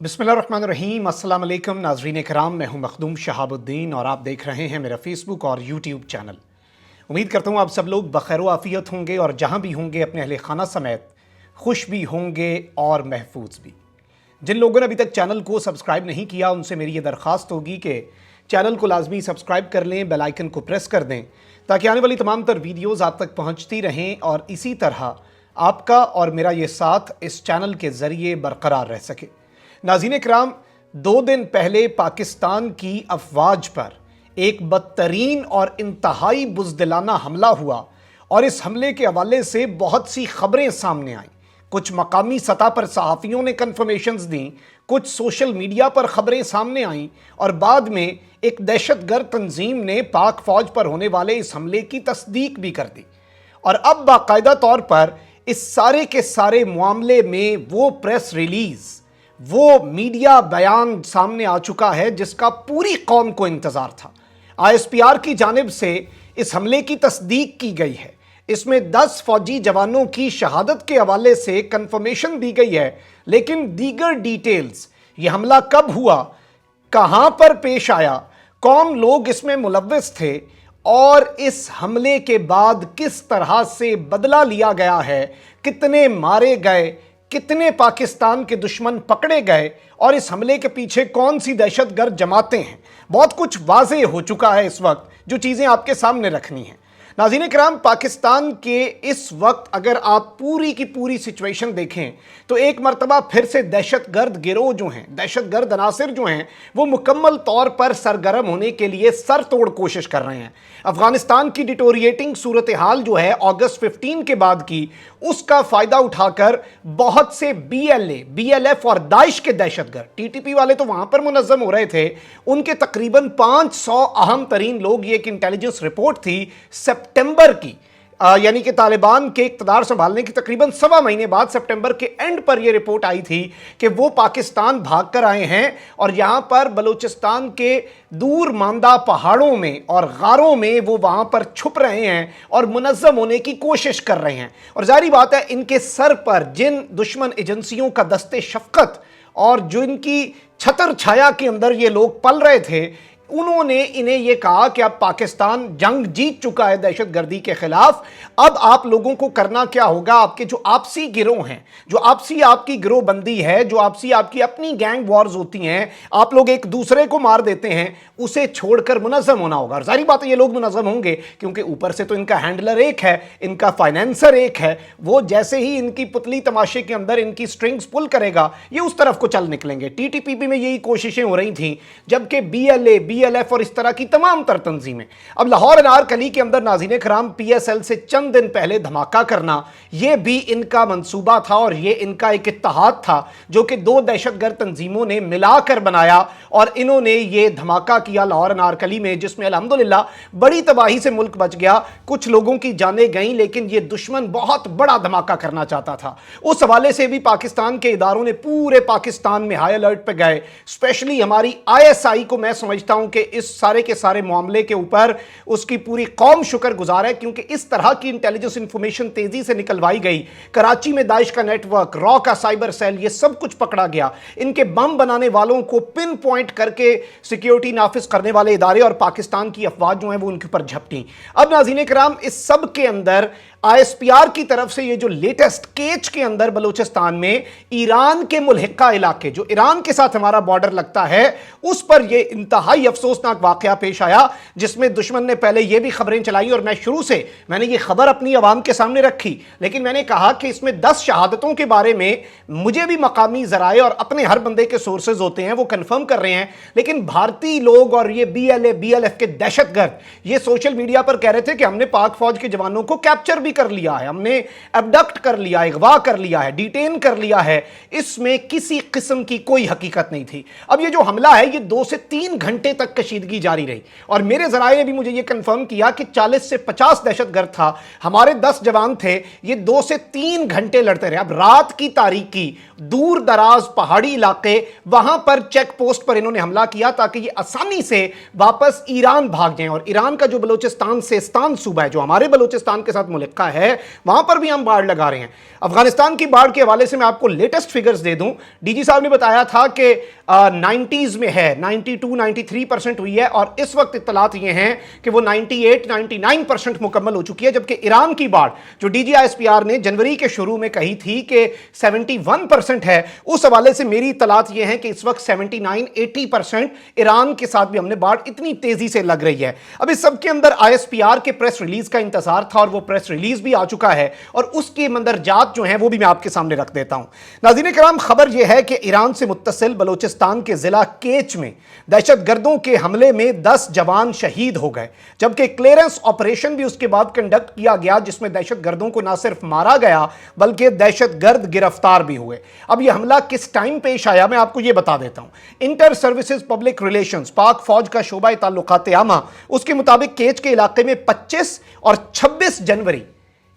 बिस्मिल्लाहिर्रहमानिर्रहीम। अस्सलाम वालेकुम नाज़रीन कराम, मैं हूं मखदूम शहाबुद्दीन और आप देख रहे हैं मेरा फेसबुक और यूट्यूब चैनल। उम्मीद करता हूं आप सब लोग बखैर आफ़ियत होंगे और जहां भी होंगे अपने अहले खाना समेत खुश भी होंगे और महफूज भी। जिन लोगों ने अभी तक चैनल को सब्सक्राइब नहीं किया उनसे मेरी ये दरख्वास्त होगी कि चैनल को लाजमी सब्सक्राइब कर लें, बेल आइकन को प्रेस कर दें ताकि आने वाली तमाम तर वीडियोज़ आप तक पहुँचती रहें और इसी तरह आपका और मेरा ये साथ इस चैनल के ज़रिए बरकरार रह सके। नाज़रीन इकराम, 2 दिन पहले पाकिस्तान की अफवाज पर एक बदतरीन और इंतहाई बुज़दिलाना हमला हुआ और इस हमले के हवाले से बहुत सी खबरें सामने आईं। कुछ मकामी सतह पर सहाफ़ियों ने कन्फर्मेशंस दी, कुछ सोशल मीडिया पर खबरें सामने आईं और बाद में एक दहशतगर्द तंजीम ने पाक फ़ौज पर होने वाले इस हमले की तस्दीक भी कर दी। और अब बाकायदा तौर पर इस सारे के सारे मामले में वो प्रेस रिलीज़, वो मीडिया बयान सामने आ चुका है जिसका पूरी कौम को इंतज़ार था। ISPR की जानिब से इस हमले की तस्दीक की गई है। इसमें 10 फौजी जवानों की शहादत के हवाले से कंफर्मेशन दी गई है, लेकिन दीगर डिटेल्स, ये हमला कब हुआ, कहां पर पेश आया, कौन लोग इसमें मुलव्विस थे और इस हमले के बाद किस तरह से बदला लिया गया है, कितने मारे गए, कितने पाकिस्तान के दुश्मन पकड़े गए और इस हमले के पीछे कौन सी दहशतगर्द जमातें हैं, बहुत कुछ वाज़ेह हो चुका है इस वक्त, जो चीज़ें आपके सामने रखनी हैं। नाज़रीन इकराम, पाकिस्तान के इस वक्त अगर आप पूरी की पूरी सिचुएशन देखें तो एक मरतबा फिर से दहशतगर्द गिरोह जो हैं, दहशतगर्द अनासिर जो हैं, वो मुकम्मल तौर पर सरगर्म होने के लिए सर तोड़ कोशिश कर रहे हैं। अफगानिस्तान की डिटोरिएटिंग सूरत हाल जो है अगस्त 15 के बाद की, उसका फ़ायदा उठाकर बहुत से BLA, BLF और दाइश के दहशतगर्द, TTP वाले तो वहाँ पर मुनज़्ज़म हो रहे थे, उनके तकरीबन 500 अहम तरीन लोग, ये एक इंटेलिजेंस रिपोर्ट थी सितंबर की, यानी कि तालिबान के इक़्तिदार संभालने के तकरीबन 1.25 महीने बाद सितंबर के एंड पर यह रिपोर्ट आई थी कि वो पाकिस्तान भाग कर आए हैं और यहाँ पर बलूचिस्तान के दूर मांदा पहाड़ों में और गारों में वो वहाँ पर छुप रहे हैं और मुनज़्ज़म होने की कोशिश कर रहे हैं। और जारी बात है, इनके सर पर जिन दुश्मन एजेंसियों का दस्ते शफ़क़त और जो इनकी छतर छाया के अंदर ये लोग पल रहे थे, उन्होंने इन्हें यह कहा कि अब पाकिस्तान जंग जीत चुका है दहशतगर्दी के खिलाफ, अब आप लोगों को करना क्या होगा, आपके जो आपसी गिरोह हैं, जो आपसी आपकी गिरोहबंदी है, जो आपसी आपकी अपनी गैंग वॉर्स होती हैं, आप लोग एक दूसरे को मार देते हैं, उसे छोड़कर मुनज़्ज़म होना होगा। और सारी बात ये लोग मुनज़्ज़म होंगे क्योंकि ऊपर से तो इनका हैंडलर एक है, इनका फाइनेंसर एक है, वो जैसे ही इनकी पुतली तमाशे के अंदर इनकी स्ट्रिंग्स पुल करेगा, ये उस तरफ को चल निकलेंगे। TTP में यही कोशिशें हो रही थी, जबकि BLA, BLF और इस तरह की तमाम तर तंजीमें। अब लाहौर अनारकली के अंदर नाज़रीन कराम PSL से चंद दिन पहले धमाका करना, यह भी इनका मंसूबा था और यह इनका एक इत्तेहाद था जो कि 2 दहशतगर्द तंजीमों ने मिलाकर बनाया और इन्होंने ये धमाका किया लाहौर अनारकली में, जिसमें अल्हम्दुलिल्लाह बड़ी तबाही से मुल्क बच गया। कुछ लोगों की जानें गईं, लेकिन यह दुश्मन बहुत बड़ा धमाका करना चाहता था। उस हवाले से भी पाकिस्तान के इदारों ने पूरे पाकिस्तान में हाई अलर्ट पर गए। स्पेशली हमारी ISI को मैं समझता हूं कि इस सारे के सारे मामले के ऊपर उसकी पूरी कौम शुक्रगुजार है, क्योंकि इस तरह की इंटेलिजेंस इंफॉर्मेशन तेजी से निकलवाई गई। कराची में दाइश का नेटवर्क, रॉ का साइबर सेल, ये सब कुछ पकड़ा गया। इनके बम बनाने वालों को पिन पॉइंट करके सिक्योरिटी नाफिज करने वाले इदारे और पाकिस्तान की अफवाज जो है वो उनके ऊपर झपटी। अब नाज़रीन कराम, इस सब के अंदर ISPR की तरफ से ये जो लेटेस्ट केच के अंदर बलूचिस्तान में ईरान के मुल्हिका इलाके, जो ईरान के साथ हमारा बॉर्डर लगता है, उस पर यह इंतहाई अफसोसनाक वाकया पेश आया, जिसमें दुश्मन ने पहले यह भी खबरें चलाई और मैं शुरू से मैंने ये खबर अपनी आवाम के सामने रखी, लेकिन मैंने कहा कि इसमें 10 शहादतों के बारे में मुझे भी मकामी जराए और अपने हर बंदे के सोर्सेज होते हैं, वो कंफर्म कर रहे हैं, लेकिन भारतीय लोग और ये BLA, BLF के दहशतगर्द ये सोशल मीडिया पर कह रहे थे कि हमने पाक फौज के जवानों को कैप्चर कर लिया है, हमने अबडक्ट कर लिया, अगवा कर लिया है, डिटेन कर लिया है। इसमें किसी किस्म की कोई हकीकत नहीं थी। अब ये जो हमला है ये 2 से 3 घंटे तक कशीदगी जारी रही और मेरे जराए ने भी मुझे ये कंफर्म किया कि 40 से 50 दहशतगर्द था, हमारे 10 जवान थे, ये 2 से 3 घंटे लड़ते रहे। अब रात की तारीकी, दूर दराज पहाड़ी इलाके, वहां पर चेक पोस्ट पर इन्होंने हमला किया ताकि ये आसानी से वापस ईरान भाग जाएं। और ईरान का जो बलूचिस्तान सेस्तान सूबा है, जो हमारे बलूचिस्तान के साथ मुल्क मुल्का है, वहां पर भी हम बाढ़ लगा रहे हैं। अफगानिस्तान की बाढ़ के हवाले से मैं आपको लेटेस्ट फिगर्स दे दूं, डीजी साहब ने बताया था कि 90s में है, 92-93% हुई है, और इस वक्त इत्तलात ये हैं कि वो 98-99% मुकम्मल हो चुकी है। जबकि ईरान की बाढ़ जो DGISPR ने जनवरी के शुरू में कही थी कि 71% है, उस हवाले से मेरी इत्तलात ये हैं कि इस वक्त 79-80% ईरान के साथ भी हमने बाढ़ इतनी तेजी से लग रही है। अब इस सब के अंदर ISPR के प्रेस रिलीज का इंतजार था और वो प्रेस रिलीज भी आ चुका है, और उसके मंदरजात जो हैं वो भी मैं आपके सामने रख देता हूं। नाज़रीन किराम, खबर यह है कि ईरान से मुत्तसिल बलोचिस्तान के जिला केच में दहशतगर्दों के हमले में 10 जवान शहीद हो गए, जबकि क्लियरेंस ऑपरेशन भी उसके बाद कंडक्ट किया गया, जिसमें दहशतगर्दों को ना सिर्फ मारा गया बल्कि दहशतगर्द गिरफ्तार भी हुए। अब यह हमला किस टाइम पेश आया, मैं आपको यह बता देता हूं। इंटर सर्विसेज पब्लिक रिलेशंस, पाक फौज का शोबा ताल्लुकात आमा, उसके मुताबिक केच के इलाके में 25 और 26 जनवरी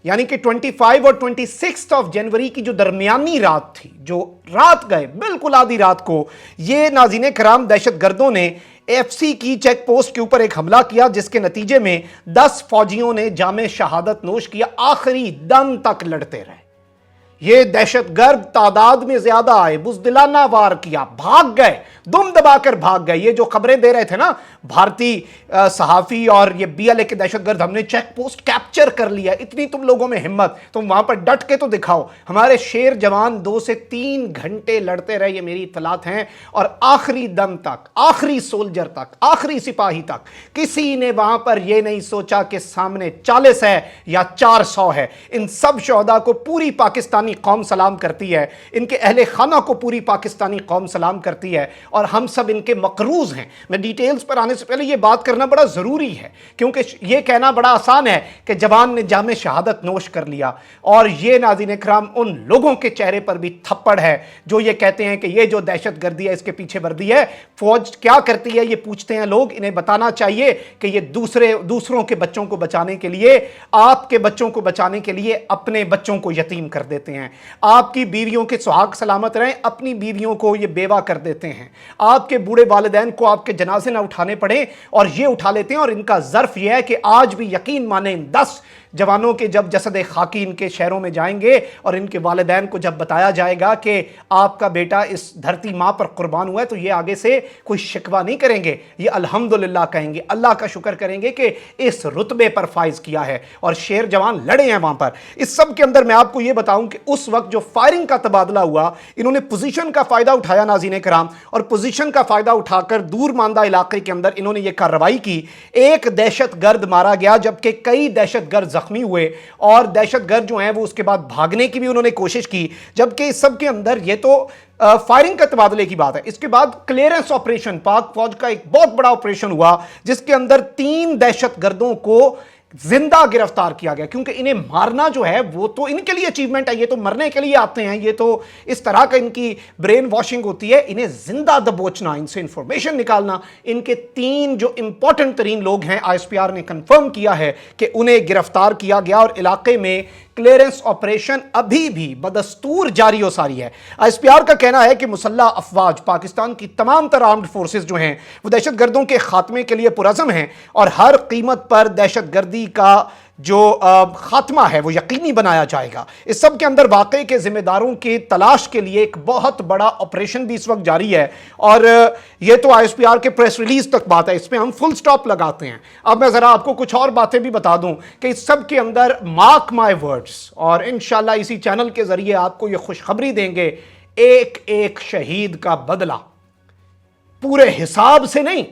यानी कि 25 और 26 ऑफ जनवरी की जो दरमियानी रात थी, जो रात गए बिल्कुल आधी रात को, ये नाज़रीन कराम दहशतगर्दों ने FC की चेक पोस्ट के ऊपर एक हमला किया, जिसके नतीजे में 10 फौजियों ने जामे शहादत नोश किया, आखिरी दम तक लड़ते रहे। ये दहशतगर्द तादाद में ज्यादा आए, बुज़दिलाना वार किया, भाग गए, दुम दबाकर भाग गए। ये जो खबरें दे रहे थे ना भारतीय सहाफी और ये BLA के दहशतगर्द, हमने चेक पोस्ट कैप्चर कर लिया, इतनी तुम लोगों में हिम्मत, तुम वहां पर डट के तो दिखाओ। हमारे शेर जवान 2 से 3 घंटे लड़ते रहे, ये मेरी इत्तलात हैं, और आखिरी दम तक, आखिरी सोल्जर तक, आखिरी सिपाही तक किसी ने वहां पर यह नहीं सोचा कि सामने 40 है या 400 है। इन सब शोहदा को पूरी पाकिस्तानी कौम सलाम करती है, इनके अहले खाना को पूरी पाकिस्तानी कौम सलाम करती है, और हम सब इनके मकरूज हैं। मैं डिटेल्स पर आने से पहले यह बात करना बड़ा जरूरी है, क्योंकि यह कहना बड़ा आसान है कि जवान ने जामे शहादत नोश कर लिया, और यह नाज़रीन इकराम उन लोगों के चेहरे पर भी थप्पड़ है जो ये कहते हैं कि ये जो दहशतगर्दी है इसके पीछे वर्दी है। फौज क्या करती है ये पूछते हैं लोग, इन्हें बताना चाहिए कि ये दूसरों के बच्चों को बचाने के लिए, आपके बच्चों को बचाने के लिए अपने बच्चों को यतीम कर देते हैं। आपकी बीवियों के सुहाग सलामत रहें, अपनी बीवियों को ये बेवा कर देते हैं। आपके बूढ़े वालिदैन को आपके जनाजे ना उठाने पड़े और ये उठा लेते हैं। और इनका ज़र्फ यह है कि आज भी यकीन माने, 10 जवानों के जब जसद खाकी इनके शहरों में जाएंगे और इनके वालिदैन को जब बताया जाएगा कि आपका बेटा इस धरती माँ पर कुर्बान हुआ है, तो ये आगे से कोई शिकवा नहीं करेंगे, ये अल्हम्दुलिल्लाह कहेंगे, अल्लाह का शुक्र करेंगे कि इस रुतबे पर फाइज किया है और शेर जवान लड़े हैं वहां पर। इस सब के अंदर मैं आपको ये बताऊं कि उस वक्त जो फायरिंग का तबादला हुआ, इन्होंने पोजीशन का फायदा उठाया नाज़रीन कराम, और पोजीशन का फायदा उठाकर दूर मानदा इलाके के अंदर इन्होंने ये कार्रवाई की। एक दहशतगर्द मारा गया, जबकि कई दहशतगर्द जख्मी हुए, और दहशतगर्द जो हैं वो उसके बाद भागने की भी उन्होंने कोशिश की। जबकि इस सब के अंदर ये तो फायरिंग का तबादले की बात है। इसके बाद क्लियरेंस ऑपरेशन, पाक फौज का एक बहुत बड़ा ऑपरेशन हुआ, जिसके अंदर 3 दहशतगर्दों को जिंदा गिरफ्तार किया गया, क्योंकि इन्हें मारना जो है वो तो इनके लिए अचीवमेंट है, ये तो मरने के लिए आते हैं, ये तो इस तरह का इनकी ब्रेन वॉशिंग होती है। इन्हें जिंदा दबोचना, इनसे इंफॉर्मेशन निकालना, इनके 3 जो इंपॉर्टेंट तरीन लोग हैं, ISPR ने कंफर्म किया है कि उन्हें गिरफ्तार किया गया, और इलाके में क्लियरेंस ऑपरेशन अभी भी बदस्तूर जारी हो सारी है। ISPR का कहना है कि मुसल्लह अफवाज, पाकिस्तान की तमाम तर आर्म्ड फोर्सेस जो हैं वो दहशतगर्दों के खात्मे के लिए पुरज़म हैं, और हर कीमत पर दहशतगर्दी का जो खात्मा है वो यकीनी बनाया जाएगा। इस सब के अंदर वाकई के जिम्मेदारों की तलाश के लिए एक बहुत बड़ा ऑपरेशन भी इस वक्त जारी है, और ये तो ISPR के प्रेस रिलीज तक बात है, इस पर हम फुल स्टॉप लगाते हैं। अब मैं ज़रा आपको कुछ और बातें भी बता दूं कि इस सब के अंदर मार्क माई वर्ड्स, और इंशाल्लाह इसी चैनल के जरिए आपको ये खुशखबरी देंगे, एक एक शहीद का बदला पूरे हिसाब से नहीं,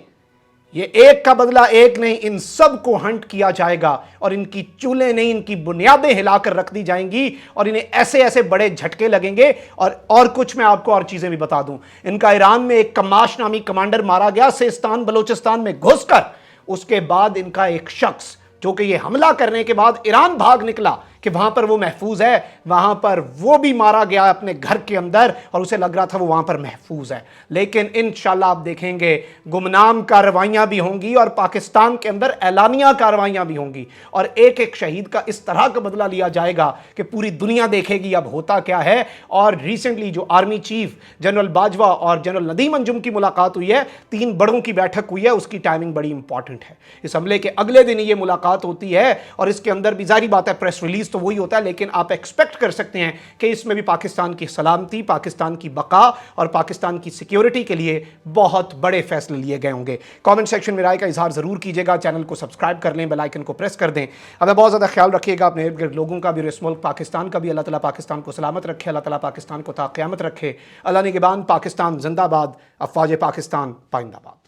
ये एक का बदला एक नहीं, इन सब को हंट किया जाएगा, और इनकी चूल्हे नहीं, इनकी बुनियादें हिलाकर रख दी जाएंगी, और इन्हें ऐसे ऐसे बड़े झटके लगेंगे। और कुछ मैं आपको और चीजें भी बता दूं, इनका ईरान में एक कमाश नामी कमांडर मारा गया, सिस्तान बलोचिस्तान में घुसकर। उसके बाद इनका एक शख्स जो कि ये हमला करने के बाद ईरान भाग निकला, کہ وہاں پر وہ محفوظ ہے، وہاں پر وہ بھی مارا گیا اپنے گھر کے اندر اور اسے لگ رہا تھا وہ وہاں پر محفوظ ہے۔ لیکن انشاءاللہ آپ دیکھیں گے گمنام کارروائیاں بھی ہوں گی اور پاکستان کے اندر اعلانیہ کارروائیاں بھی ہوں گی، اور ایک ایک شہید کا اس طرح کا بدلہ لیا جائے گا کہ پوری دنیا دیکھے گی اب ہوتا کیا ہے۔ اور ریسنٹلی جو آرمی چیف جنرل باجوہ اور جنرل ندیم انجم کی ملاقات ہوئی ہے، 3 بڑوں کی بیٹھک ہوئی ہے، اس کی ٹائمنگ بڑی امپورٹنٹ ہے۔ اس حملے کے اگلے دن یہ ملاقات ہوتی ہے اور اس کے اندر بھی ظاہری بات ہے پریس ریلیز تو وہی ہوتا ہے، لیکن آپ ایکسپیکٹ کر سکتے ہیں کہ اس میں بھی پاکستان کی سلامتی، پاکستان کی بقا اور پاکستان کی سیکیورٹی کے لیے بہت بڑے فیصلے لیے گئے ہوں گے۔ کامنٹ سیکشن میں رائے کا اظہار ضرور کیجیے گا، چینل کو سبسکرائب کر لیں، بیل آئیکن کو پریس کر دیں۔ اگر بہت زیادہ خیال رکھیے گا اپنے ارد گرد لوگوں کا بھی، اس ملک پاکستان کا بھی۔ اللہ تعالیٰ پاکستان کو سلامت رکھے، اللہ تعالیٰ پاکستان کو تا قیامت رکھے۔ اللہ نگہبان، پاکستان زندہ باد، افواج پاکستان پائندہ باد۔